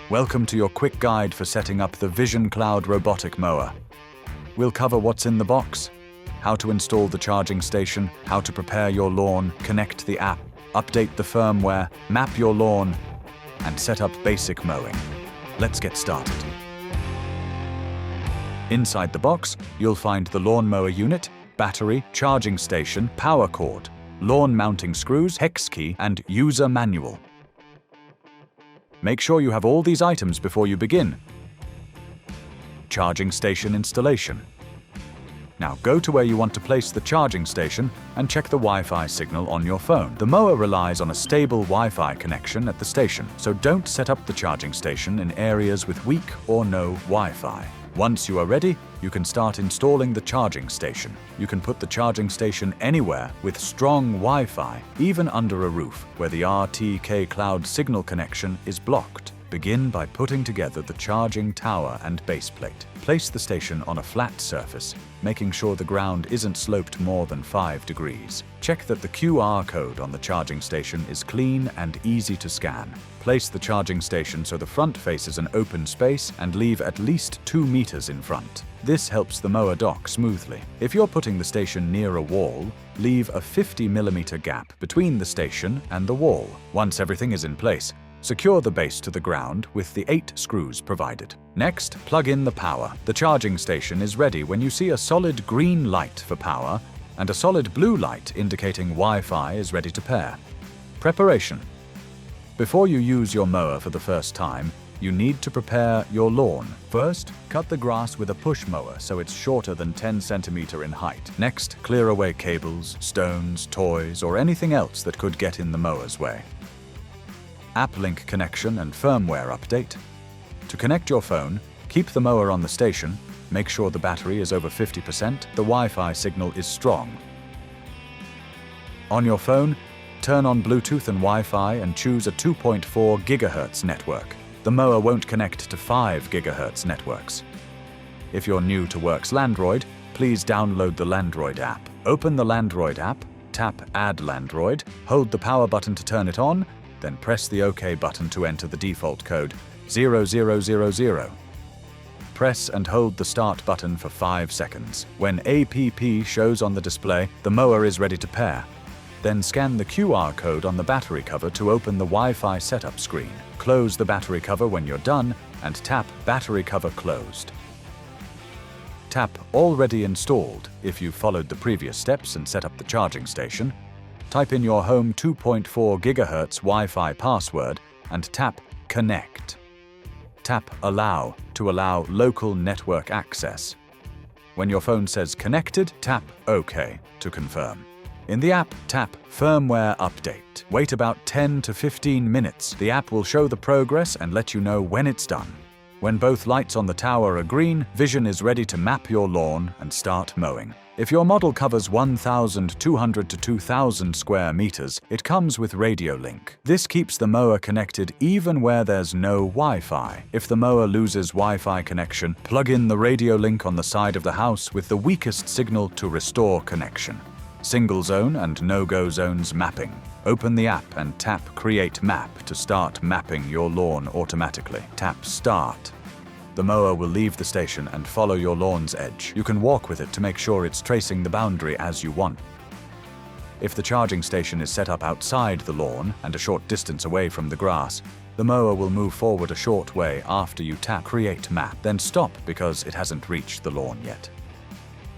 Welcome to your quick guide for setting up the Vision Cloud robotic mower. We'll cover what's in the box, how to install the charging station, how to prepare your lawn, connect the app, update the firmware, map your lawn, and set up basic mowing. Let's get started. Inside the box, you'll find the lawnmower unit, battery, charging station, power cord, lawn mounting screws, hex key, and user manual. Make sure you have all these items before you begin. Charging station installation. Now go to where you want to place the charging station and check the Wi-Fi signal on your phone. The mower relies on a stable Wi-Fi connection at the station, so don't set up the charging station in areas with weak or no Wi-Fi. Once you are ready, you can start installing the charging station. You can put the charging station anywhere with strong Wi-Fi, even under a roof where the RTK cloud signal connection is blocked. Begin by putting together the charging tower and base plate. Place the station on a flat surface, making sure the ground isn't sloped more than 5 degrees. Check that the QR code on the charging station is clean and easy to scan. Place the charging station so the front faces an open space and leave at least 2 meters in front. This helps the mower dock smoothly. If you're putting the station near a wall, leave a 50mm gap between the station and the wall. Once everything is in place, secure the base to the ground with the 8 screws provided. Next, plug in the power. The charging station is ready when you see a solid green light for power and a solid blue light indicating Wi-Fi is ready to pair. Preparation. Before you use your mower for the first time, you need to prepare your lawn. First, cut the grass with a push mower so it's shorter than 10 cm in height. Next, clear away cables, stones, toys, or anything else that could get in the mower's way. App link connection and firmware update. To connect your phone, keep the mower on the station, make sure the battery is over 50%, the Wi-Fi signal is strong. On your phone, turn on Bluetooth and Wi-Fi and choose a 2.4 GHz network. The mower won't connect to 5 GHz networks. If you're new to Worx Landroid, please download the Landroid app. Open the Landroid app, tap Add Landroid, hold the power button to turn it on, then press the OK button to enter the default code 0000. Press and hold the Start button for 5 seconds. When APP shows on the display, the mower is ready to pair. Then scan the QR code on the battery cover to open the Wi-Fi setup screen. Close the battery cover when you're done and tap Battery Cover Closed. Tap Already Installed if you've followed the previous steps and set up the charging station. Type in your home 2.4 GHz Wi-Fi password and tap Connect. Tap Allow to allow local network access. When your phone says Connected, tap OK to confirm. In the app, tap Firmware Update. Wait about 10 to 15 minutes. The app will show the progress and let you know when it's done. When both lights on the tower are green, Vision is ready to map your lawn and start mowing. If your model covers 1,200 to 2,000 square meters, it comes with radio link. This keeps the mower connected even where there's no Wi-Fi. If the mower loses Wi-Fi connection, plug in the radio link on the side of the house with the weakest signal to restore connection. Single zone and no-go zones mapping. Open the app and tap Create Map to start mapping your lawn automatically. Tap Start. The mower will leave the station and follow your lawn's edge. You can walk with it to make sure it's tracing the boundary as you want. If the charging station is set up outside the lawn and a short distance away from the grass, the mower will move forward a short way after you tap Create Map, then stop because it hasn't reached the lawn yet.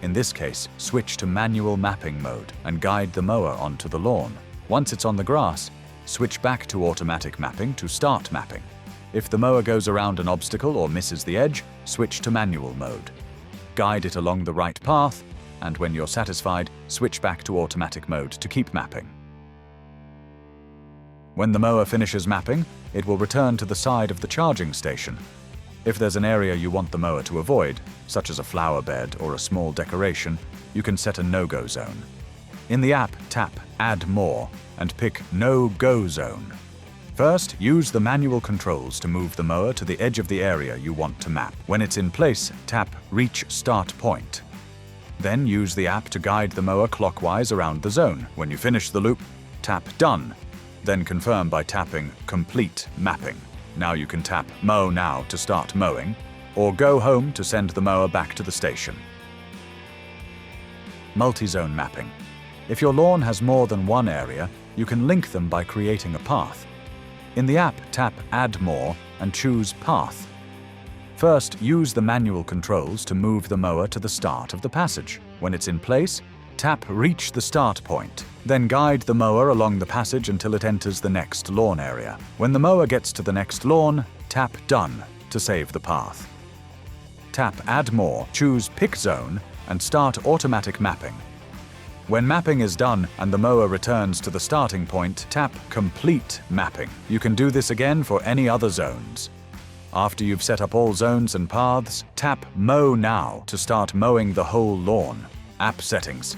In this case, switch to manual mapping mode and guide the mower onto the lawn. Once it's on the grass, switch back to automatic mapping to start mapping. If the mower goes around an obstacle or misses the edge, switch to manual mode. Guide it along the right path, and when you're satisfied, switch back to automatic mode to keep mapping. When the mower finishes mapping, it will return to the side of the charging station. If there's an area you want the mower to avoid, such as a flower bed or a small decoration, you can set a no-go zone. In the app, tap Add More and pick No-Go Zone. First, use the manual controls to move the mower to the edge of the area you want to map. When it's in place, tap Reach Start Point. Then use the app to guide the mower clockwise around the zone. When you finish the loop, tap Done. Then confirm by tapping Complete Mapping. Now you can tap Mow Now to start mowing, or Go Home to send the mower back to the station. Multi-zone mapping. If your lawn has more than one area, you can link them by creating a path. In the app, tap Add More and choose Path. First, use the manual controls to move the mower to the start of the passage. When it's in place, tap Reach the Start Point. Then guide the mower along the passage until it enters the next lawn area. When the mower gets to the next lawn, tap Done to save the path. Tap Add More, choose Pick Zone, and start automatic mapping. When mapping is done and the mower returns to the starting point, tap Complete Mapping. You can do this again for any other zones. After you've set up all zones and paths, tap Mow Now to start mowing the whole lawn. App settings.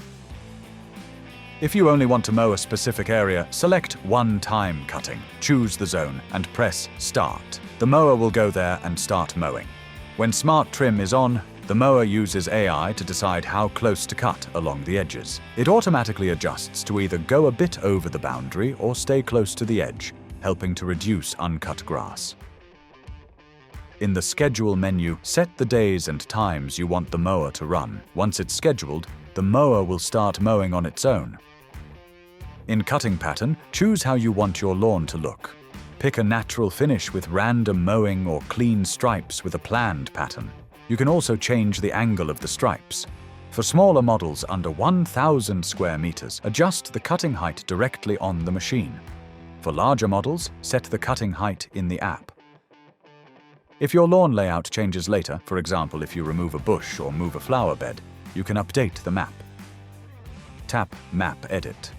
If you only want to mow a specific area, select One-Time Cutting. Choose the zone and press Start. The mower will go there and start mowing. When Smart Trim is on, the mower uses AI to decide how close to cut along the edges. It automatically adjusts to either go a bit over the boundary or stay close to the edge, helping to reduce uncut grass. In the Schedule menu, set the days and times you want the mower to run. Once it's scheduled, the mower will start mowing on its own. In Cutting Pattern, choose how you want your lawn to look. Pick a natural finish with random mowing or clean stripes with a planned pattern. You can also change the angle of the stripes. For smaller models under 1,000 square meters, adjust the cutting height directly on the machine. For larger models, set the cutting height in the app. If your lawn layout changes later, for example if you remove a bush or move a flower bed, you can update the map. Tap Map Edit.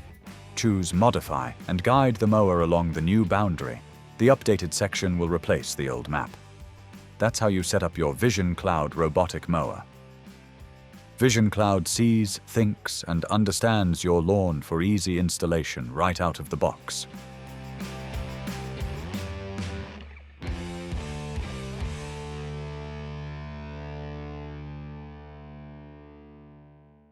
Choose Modify and guide the mower along the new boundary. The updated section will replace the old map. That's how you set up your Vision Cloud robotic mower. Vision Cloud sees, thinks, and understands your lawn for easy installation right out of the box.